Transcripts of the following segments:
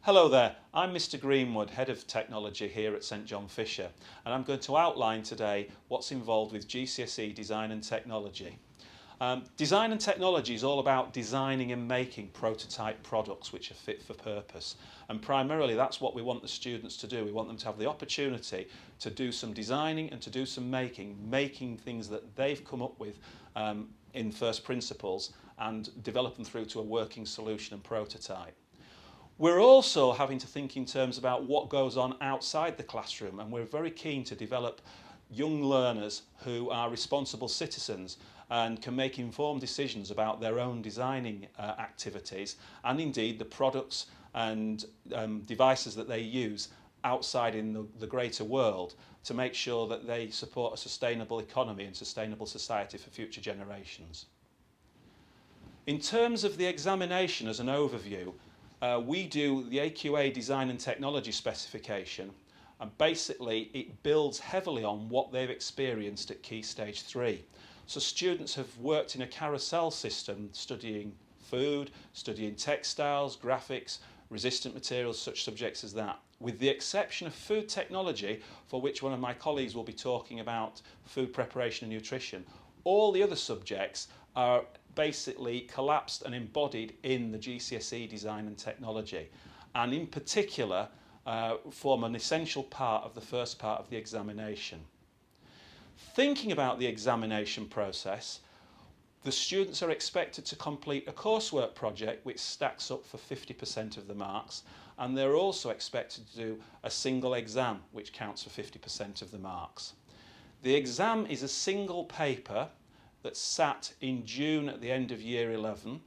Hello there, I'm Mr Greenwood, Head of Technology here at St John Fisher, and I'm going to outline today what's involved with GCSE Design and Technology. Design and technology is all about designing and making prototype products which are fit for purpose, and primarily that's what we want the students to do. We want them to have the opportunity to do some designing and to do some making things that they've come up with in first principles and develop them through to a working solution and prototype. We're also having to think in terms about what goes on outside the classroom, and we're very keen to develop young learners who are responsible citizens and can make informed decisions about their own designing activities and indeed the products and devices that they use outside in the greater world to make sure that they support a sustainable economy and sustainable society for future generations. In terms of the examination as an overview, we do the AQA Design and Technology specification, and basically it builds heavily on what they've experienced at Key Stage 3. So students have worked in a carousel system studying food, studying textiles, graphics, resistant materials, such subjects as that, with the exception of food technology, for which one of my colleagues will be talking about food preparation and nutrition. All the other subjects are basically collapsed and embodied in the GCSE Design and Technology, and in particular form an essential part of the first part of the examination. Thinking about the examination process, the students are expected to complete a coursework project which stacks up for 50% of the marks, and they're also expected to do a single exam which counts for 50% of the marks. The exam is a single paper that's sat in June at the end of Year 11.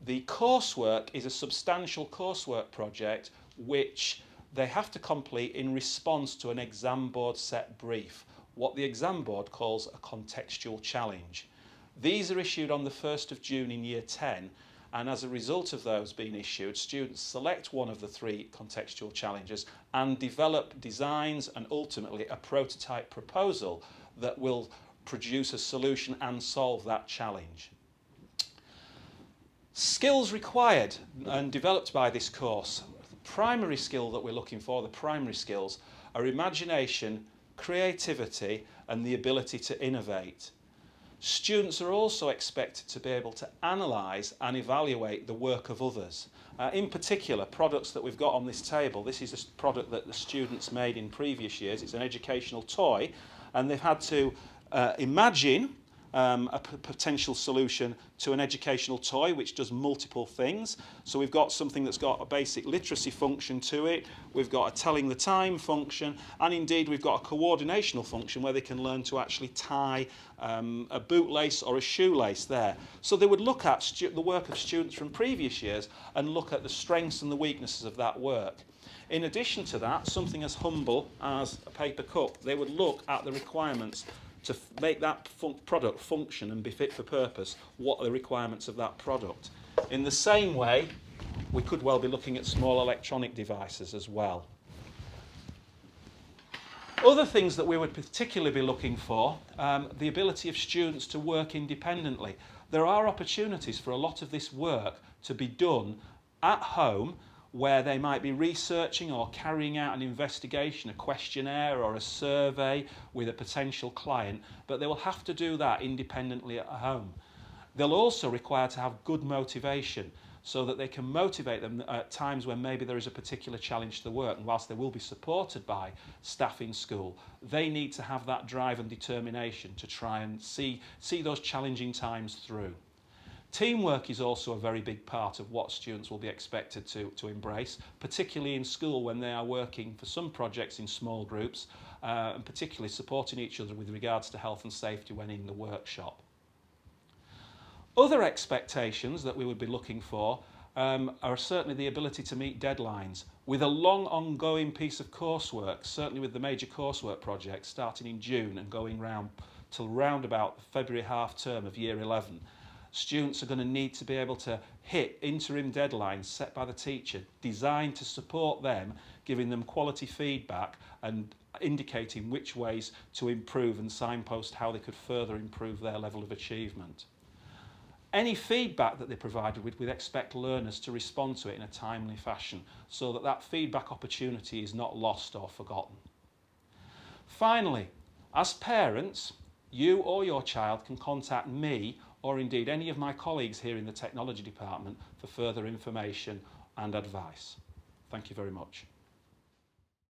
The coursework is a substantial coursework project which they have to complete in response to an exam board set brief, what the exam board calls a contextual challenge. These are issued on the 1st of June in Year 10, and as a result of those being issued, students select one of the three contextual challenges and develop designs and ultimately a prototype proposal that will produce a solution and solve that challenge. Skills required and developed by this course. The primary skill that we're looking for, the primary skills, are imagination, creativity and the ability to innovate. Students are also expected to be able to analyse and evaluate the work of others. In particular, products that we've got on this table. This is a product that the students made in previous years. It's an educational toy, and they've had to imagine a potential solution to an educational toy which does multiple things. So we've got something that's got a basic literacy function to it, we've got a telling the time function, and indeed we've got a coordinational function where they can learn to actually tie a bootlace or a shoelace there. So they would look at the work of students from previous years and look at the strengths and the weaknesses of that work. In addition to that, something as humble as a paper cup, they would look at the requirements to make that product function and be fit for purpose. What are the requirements of that product? In the same way, we could well be looking at small electronic devices as well. Other things that we would particularly be looking for, the ability of students to work independently. There are opportunities for a lot of this work to be done at home, where they might be researching or carrying out an investigation, a questionnaire or a survey with a potential client, but they will have to do that independently at home. They'll also require to have good motivation so that they can motivate them at times when maybe there is a particular challenge to the work, and whilst they will be supported by staff in school, they need to have that drive and determination to try and see those challenging times through. Teamwork is also a very big part of what students will be expected to embrace, particularly in school when they are working for some projects in small groups, and particularly supporting each other with regards to health and safety when in the workshop. Other expectations that we would be looking for are certainly the ability to meet deadlines. With a long ongoing piece of coursework, certainly with the major coursework project starting in June and going round till round about February half term of Year 11, students are going to need to be able to hit interim deadlines set by the teacher, designed to support them, giving them quality feedback and indicating which ways to improve and signpost how they could further improve their level of achievement. Any feedback that they're provided with, we expect learners to respond to it in a timely fashion so that that feedback opportunity is not lost or forgotten. Finally, as parents, you or your child can contact me or indeed any of my colleagues here in the technology department for further information and advice. Thank you very much.